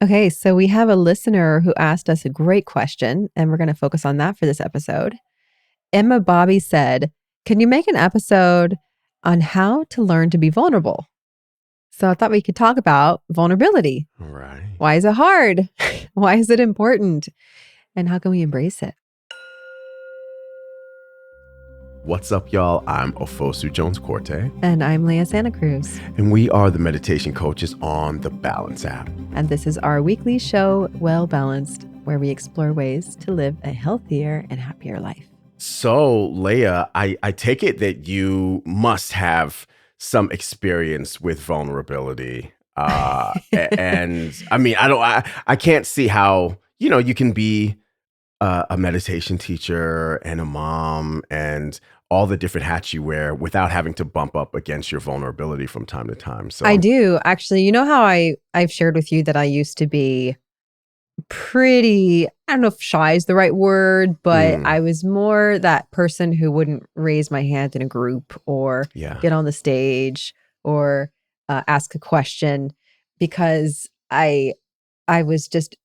Okay, so we have a listener who asked us a great question, and we're going to focus on that for this episode. Emma Bobby said, "Can you make an episode on how to learn to be vulnerable?" So I thought we could talk about vulnerability. All right. Why is it hard? Why is it important? And how can we embrace it? What's up, y'all? I'm Ofosu Jones-Corte. And I'm Leah Santa Cruz. And we are the meditation coaches on the Balance app. And this is our weekly show, Well Balanced, where we explore ways to live a healthier and happier life. So, Leah, I take it that you must have some experience with vulnerability. And I mean, I can't see how, you can be a meditation teacher and a mom and all the different hats you wear without having to bump up against your vulnerability from time to time. So I do. Actually, you know how I've shared with you that I used to be pretty, I don't know if shy is the right word, but I was more that person who wouldn't raise my hand in a group or get on the stage or ask a question because I was just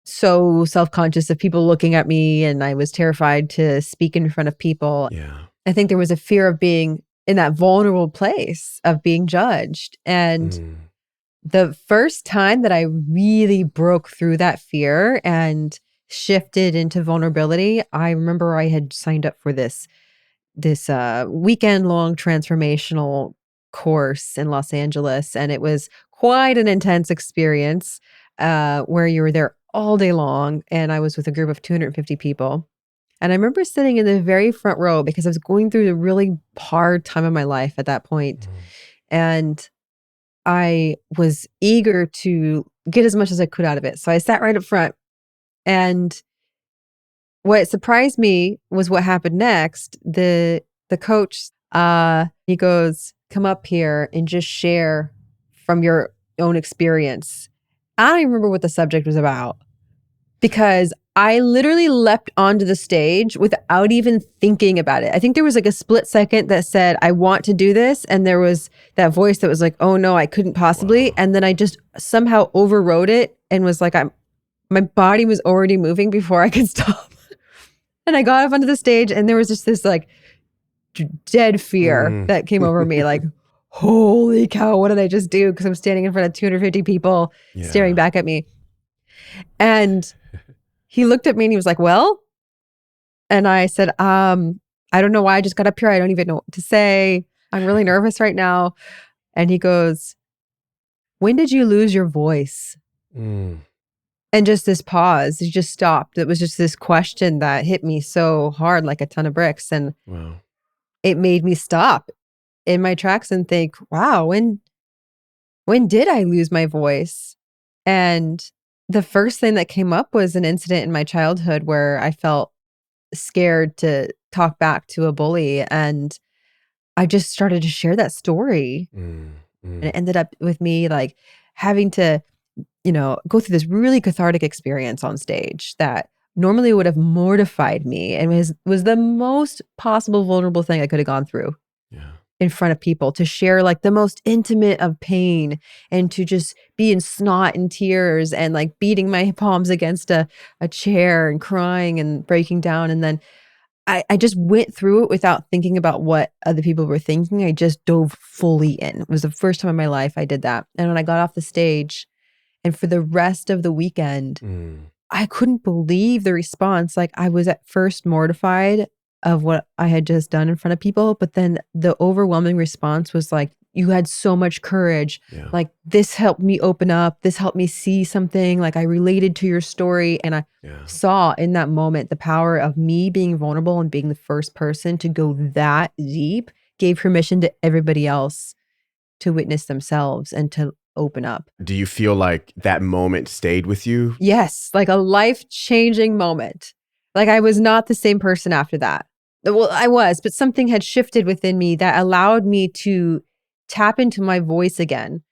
so self-conscious of people looking at me, and I was terrified to speak in front of people. Yeah. I think there was a fear of being in that vulnerable place of being judged. And the first time that I really broke through that fear and shifted into vulnerability, I remember I had signed up for this weekend-long transformational course in Los Angeles, and it was quite an intense experience where you were there all day long, and I was with a group of 250 people. And I remember sitting in the very front row because I was going through a really hard time of my life at that point. And I was eager to get as much as I could out of it. So I sat right up front. And what surprised me was what happened next. The coach, he goes, "Come up here and just share from your own experience." I don't even remember what the subject was about because I literally leapt onto the stage without even thinking about it. I think there was like a split second that said, "I want to do this." And there was that voice that was like, "Oh no, I couldn't possibly." Wow. And then I just somehow overrode it and was like, my body was already moving before I could stop. And I got up onto the stage and there was just this like dead fear that came over me. Like, holy cow, what did I just do? Because I'm standing in front of 250 people staring back at me. And he looked at me and he was like, "Well?" And I said, "I don't know why I just got up here. I don't even know what to say. I'm really nervous right now." And he goes, "When did you lose your voice?" And just this pause, he just stopped. It was just this question that hit me so hard, like a ton of bricks. And it made me stop in my tracks and think, wow, when did I lose my voice? And the first thing that came up was an incident in my childhood where I felt scared to talk back to a bully. And I just started to share that story. And it ended up with me like having to, go through this really cathartic experience on stage that normally would have mortified me and was the most possible vulnerable thing I could have gone through in front of people, to share like the most intimate of pain and to just be in snot and tears and like beating my palms against a chair and crying and breaking down. And then I just went through it without thinking about what other people were thinking. I just dove fully in. It was the first time in my life I did that. And when I got off the stage and for the rest of the weekend, I couldn't believe the response. Like I was at first mortified of what I had just done in front of people. But then the overwhelming response was like, "You had so much courage. Like this helped me open up. This helped me see something. Like I related to your story." And I saw in that moment the power of me being vulnerable and being the first person to go that deep, gave permission to everybody else to witness themselves and to open up. Do you feel like that moment stayed with you? Yes, like a life-changing moment. Like I was not the same person after that. Well, I was, but something had shifted within me that allowed me to tap into my voice again.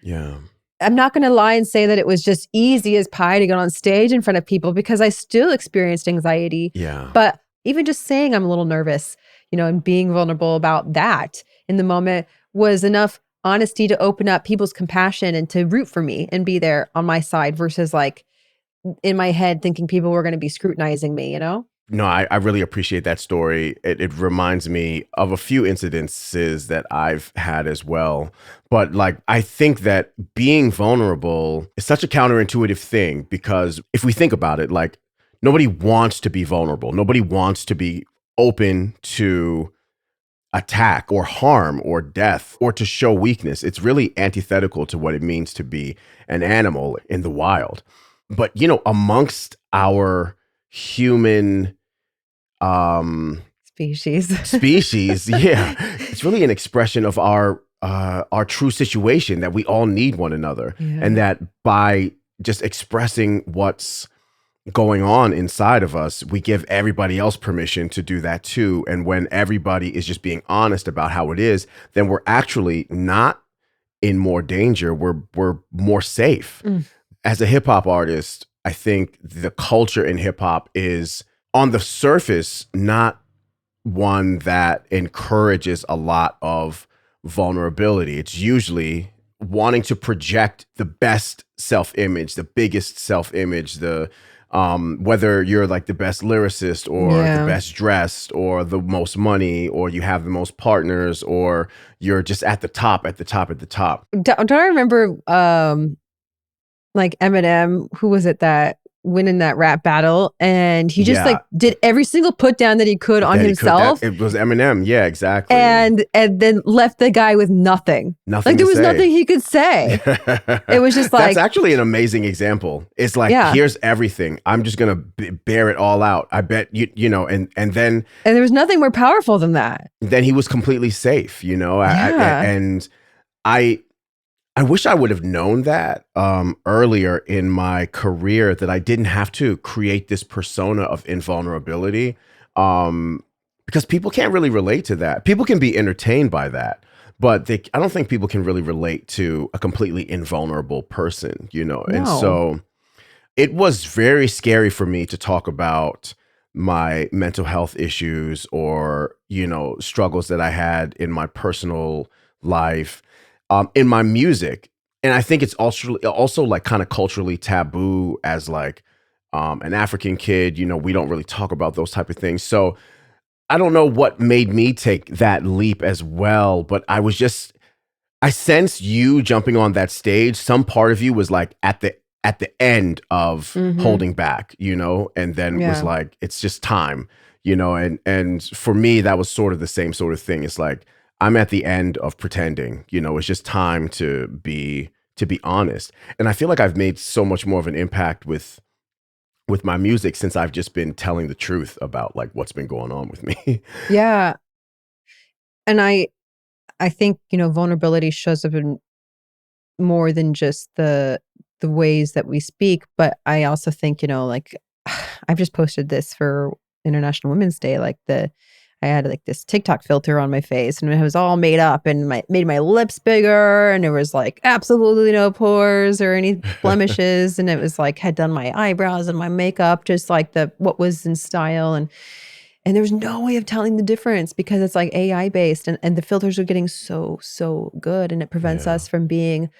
I'm not going to lie and say that it was just easy as pie to get on stage in front of people because I still experienced anxiety. But even just saying I'm a little nervous, and being vulnerable about that in the moment was enough honesty to open up, people's compassion, and to root for me and be there on my side versus like in my head thinking people were going to be scrutinizing me, you know? No, I really appreciate that story. It reminds me of a few incidences that I've had as well. But like, I think that being vulnerable is such a counterintuitive thing because if we think about it, like, nobody wants to be vulnerable. Nobody wants to be open to attack or harm or death or to show weakness. It's really antithetical to what it means to be an animal in the wild. But, you know, amongst our human Species. species, yeah, it's really an expression of our true situation that we all need one another, and Yeah. that by just expressing what's going on inside of us, we give everybody else permission to do that too. And when everybody is just being honest about how it is, then we're actually not in more danger. We're more safe. Mm. As a hip hop artist, I think the culture in hip hop is on the surface not one that encourages a lot of vulnerability. It's usually wanting to project the best self-image, the biggest self-image, the whether you're like the best lyricist or the Yeah. best dressed or the most money or you have the most partners or you're just at the top, at the top, at the top. Don't I remember like Eminem, who was it that winning that rap battle, and he just Yeah, like did every single put down that he could on that he could. That himself, it was Eminem. Yeah, exactly. and then left the guy with nothing. Nothing Like there to was say. nothing he could say. It was just That's like, actually an amazing example. It's like, yeah, here's everything. I'm just gonna bear it all out. I bet you know, and then and there was nothing more powerful than that. he was completely safe. You know, Yeah. and I wish I would have known that earlier in my career, that I didn't have to create this persona of invulnerability, because people can't really relate to that. People can be entertained by that, but I don't think people can really relate to a completely invulnerable person, you know? And No. so it was very scary for me to talk about my mental health issues or, you know, struggles that I had in my personal life, in my music. And I think it's also like kind of culturally taboo as like an African kid. You know, we don't really talk about those type of things. So I don't know what made me take that leap as well, but I sensed you jumping on that stage. Some part of you was like at the end of Mm-hmm. holding back, you know, and then was Yeah. like, it's just time, you know, and for me, that was sort of the same sort of thing. It's like, I'm at the end of pretending, you know, it's just time to be honest. And I feel like I've made so much more of an impact with my music since I've just been telling the truth about like what's been going on with me. Yeah. And I think, you know, vulnerability shows up in more than just the ways that we speak, but I also think, you know, like I've just posted this for International Women's Day, like I had like this TikTok filter on my face and it was all made up and made my lips bigger and there was like absolutely no pores or any blemishes and it was like had done my eyebrows and my makeup just like the what was in style and there was no way of telling the difference because it's like AI based and the filters are getting so good and it prevents Yeah. us from being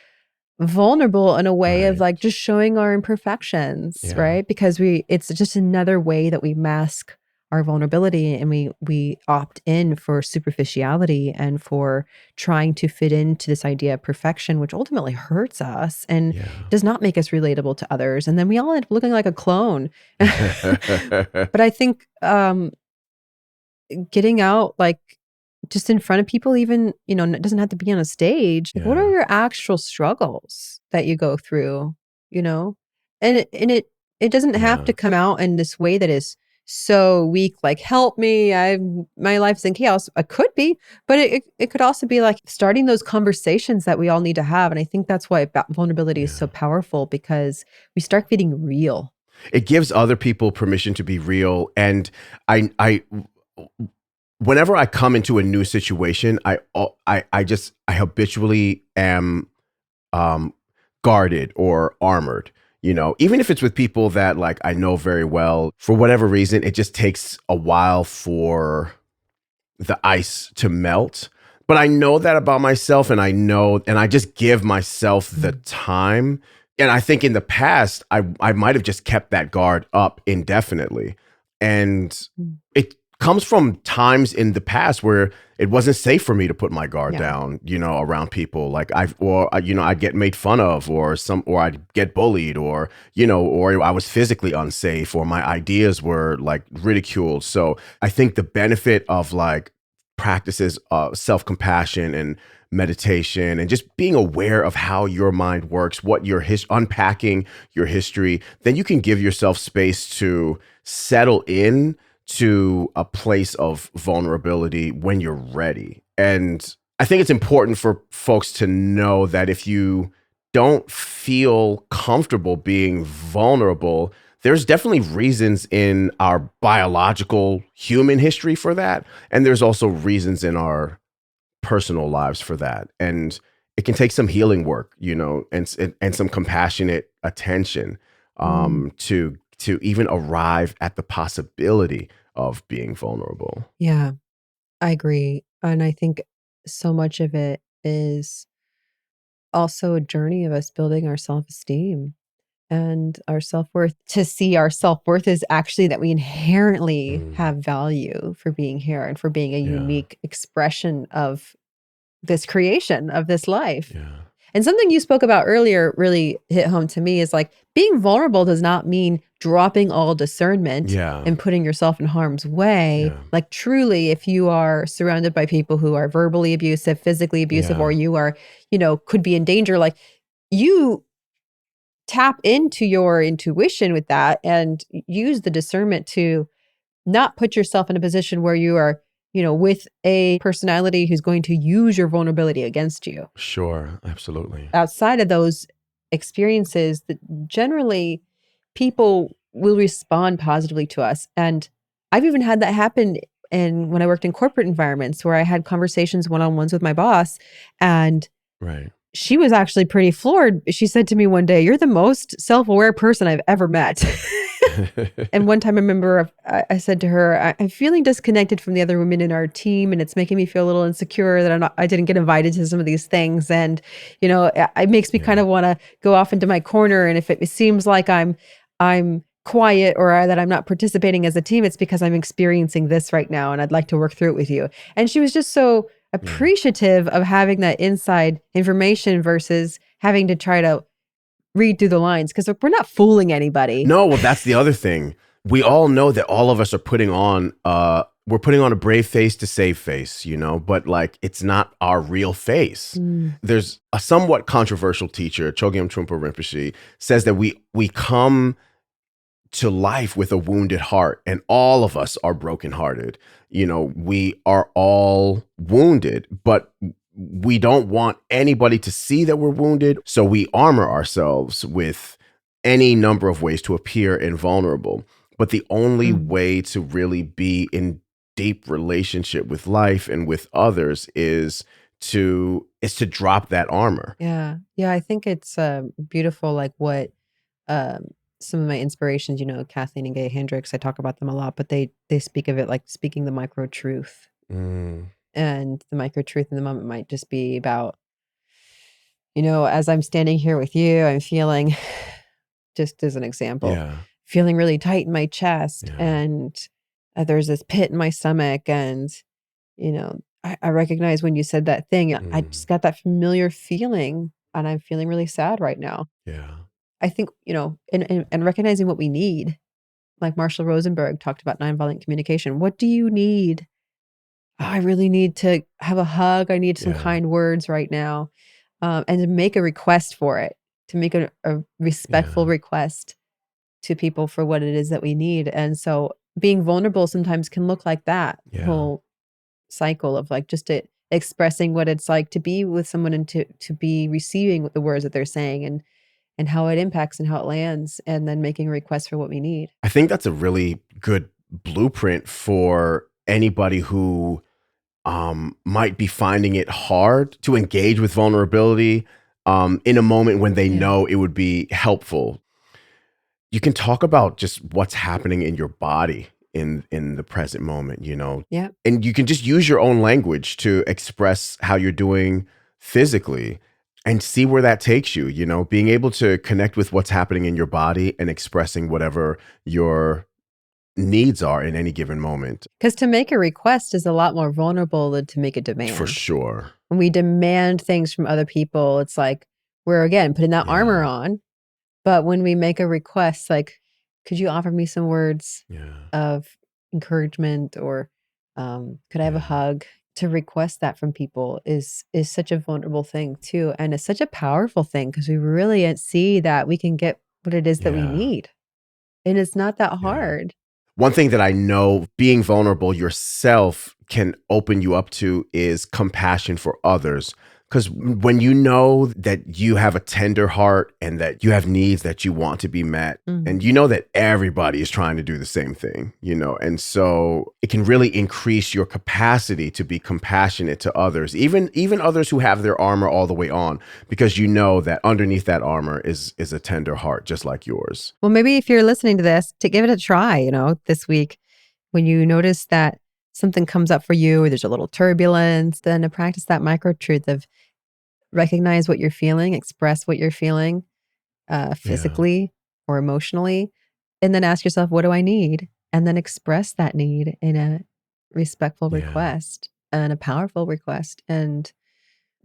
vulnerable in a way of Right. like just showing our imperfections, Yeah. right? Because it's just another way that we mask our vulnerability and we opt in for superficiality and for trying to fit into this idea of perfection, which ultimately hurts us and Yeah. does not make us relatable to others. And then we all end up looking like a clone. But I think getting out like just in front of people, even, you know, it doesn't have to be on a stage. Like, what are Yeah. your actual struggles that you go through, you know? And it doesn't have Yeah. to come out in this way that is so weak, like, help me, my life's in chaos. It could be, but it could also be like starting those conversations that we all need to have. And I think that's why vulnerability is so Yeah. powerful because we start getting real. It gives other people permission to be real. And I whenever I come into a new situation, I habitually am guarded or armored. You know, even if it's with people that like I know very well, for whatever reason, it just takes a while for the ice to melt. But I know that about myself, and I just give myself the Mm. time. And I think in the past, I might have just kept that guard up indefinitely. And Mm. it comes from times in the past where it wasn't safe for me to put my guard Yeah. down, around people. Like I'd get made fun of, or I'd get bullied, or I was physically unsafe, or my ideas were like ridiculed. So I think the benefit of like practices of self-compassion and meditation and just being aware of how your mind works, what your unpacking your history, then you can give yourself space to settle in to a place of vulnerability when you're ready. And I think it's important for folks to know that if you don't feel comfortable being vulnerable, there's definitely reasons in our biological human history for that. And there's also reasons in our personal lives for that. And it can take some healing work, and some compassionate attention Mm. to even arrive at the possibility of being vulnerable. Yeah, I agree. And I think so much of it is also a journey of us building our self-esteem and our self-worth. To see our self-worth is actually that we inherently Mm, have value for being here and for being a yeah, unique expression of this creation, of this life. yeah, And something you spoke about earlier really hit home to me is like being vulnerable does not mean dropping all discernment yeah, and putting yourself in harm's way. yeah, Like, truly, if you are surrounded by people who are verbally abusive, physically abusive, or yeah, you are, could be in danger, like you tap into your intuition with that and use the discernment to not put yourself in a position where you are, with a personality who's going to use your vulnerability against you. sure, absolutely. Outside of those experiences, that generally people will respond positively to us. And I've even had that happen when I worked in corporate environments where I had conversations one-on-ones with my boss, and Right. she was actually pretty floored. She said to me one day, "You're the most self-aware person I've ever met." And one time I remember I said to her, I'm feeling disconnected from the other women in our team, and it's making me feel a little insecure that I didn't get invited to some of these things. And, it makes me kind Yeah, of want to go off into my corner. And if it seems like I'm quiet or that I'm not participating as a team, it's because I'm experiencing this right now. And I'd like to work through it with you." And she was just so yeah. appreciative of having that inside information versus having to try to read through the lines, because we're not fooling anybody. No, well, that's the other thing. We all know that all of us are we're putting on a brave face to save face, but like it's not our real face. Mm. There's a somewhat controversial teacher, Chogyam Trungpa Rinpoche, says that we come to life with a wounded heart, and all of us are brokenhearted. We are all wounded, but we don't want anybody to see that we're wounded. So we armor ourselves with any number of ways to appear invulnerable. But the only Mm. way to really be in deep relationship with life and with others is to drop that armor. Yeah. Yeah, I think it's, beautiful, like, what, um, some of my inspirations, Kathleen and Gay Hendricks, I talk about them a lot, but they speak of it like speaking the micro truth, Mm, and the micro truth in the moment might just be about, as I'm standing here with you, I'm feeling just as an example, yeah, feeling really tight in my chest, yeah, and, there's this pit in my stomach, and, I recognize when you said that thing, I mm, just got that familiar feeling, and I'm feeling really sad right now. yeah, I think, and recognizing what we need, like Marshall Rosenberg talked about nonviolent communication. What do you need? "Oh, I really need to have a hug. I need some yeah, kind words right now." And to make a request for it, to make a respectful yeah, request to people for what it is that we need. And so being vulnerable sometimes can look like that yeah. whole cycle of like just expressing what it's like to be with someone and to be receiving the words that they're saying, and how it impacts and how it lands, and then making requests for what we need. I think that's a really good blueprint for anybody who might be finding it hard to engage with vulnerability in a moment when they Yeah. know it would be helpful. You can talk about just what's happening in your body in the present moment, you know. Yeah. And you can just use your own language to express how you're doing physically and see where that takes you, you know, being able to connect with what's happening in your body and expressing whatever your needs are in any given moment. Because to make a request is a lot more vulnerable than to make a For demand. sure. When we demand things from other people, it's like we're again putting that armor Yeah. on. But when we make a request, like, could you offer me some words Yeah. of encouragement, or could I have a Yeah. hug? To request that from people is such a vulnerable thing too, and it's such a powerful thing because we really see that we can get what it is that we Yeah. need, and it's not that Yeah. hard. One thing that I know being vulnerable yourself can open you up to is compassion for others. Because when you know that you have a tender heart and that you have needs that you want to be met, and you know that everybody is trying to do the same thing, you know, and so it can really increase your capacity to be compassionate to others, even others who have their armor all the way on, because you know that underneath that armor is a tender heart just like yours. Well, maybe if you're listening to this, to give it a try, you know, this week, when you notice that something comes up for you or there's a little turbulence, then to practice that micro truth of recognize what you're feeling, express what you're feeling Yeah. physically or emotionally, and then ask yourself, what do I need? And then express that need in a respectful Yeah. request and a powerful request, and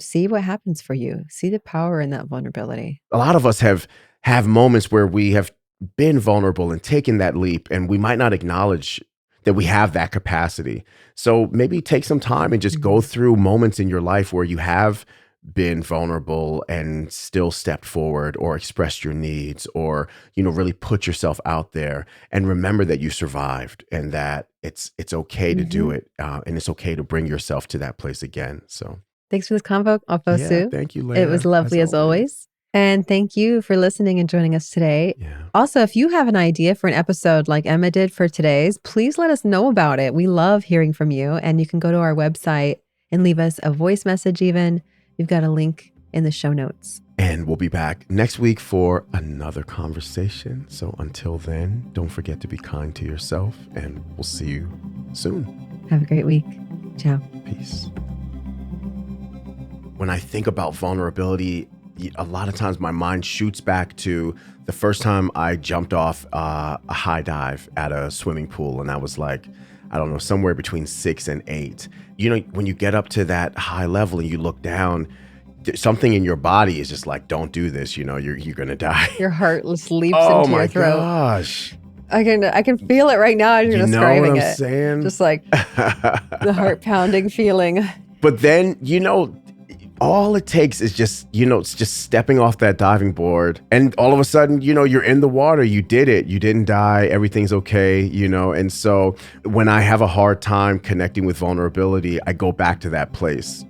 see what happens for you. See the power in that vulnerability. A lot of us have moments where we have been vulnerable and taken that leap, and we might not acknowledge that we have that capacity. So maybe take some time and just go through moments in your life where you have been vulnerable and still stepped forward or expressed your needs, or, you know, really put yourself out there, and remember that you survived and that it's okay to do it, and it's okay to bring yourself to that place again. So Thanks for this convo, yeah, Sue. thank you, It was Leah, lovely as always. And thank you for listening and joining us today. Yeah. Also, if you have an idea for an episode like Emma did for today's, please let us know about it. We love hearing from you. And you can go to our website and leave us a voice message even. We've got a link in the show notes. And we'll be back next week for another conversation. So until then, don't forget to be kind to yourself, and we'll see you soon. Have a great week. Ciao. Peace. When I think about vulnerability, a lot of times my mind shoots back to the first time I jumped off a high dive at a swimming pool. And I was like, I don't know, somewhere between 6 and 8. You know, when you get up to that high level and you look down, something in your body is just like, don't do this. You know, you're going to die. Your heart just leaps Oh into my your throat. gosh. I can feel it right now as you're You know describing what I'm it. saying? Just like the heart pounding feeling. But then, you know, all it takes is just, you know, it's just stepping off that diving board, and all of a sudden, you know, you're in the water. You did it. You didn't die. Everything's okay, you know. And so when I have a hard time connecting with vulnerability, I go back to that place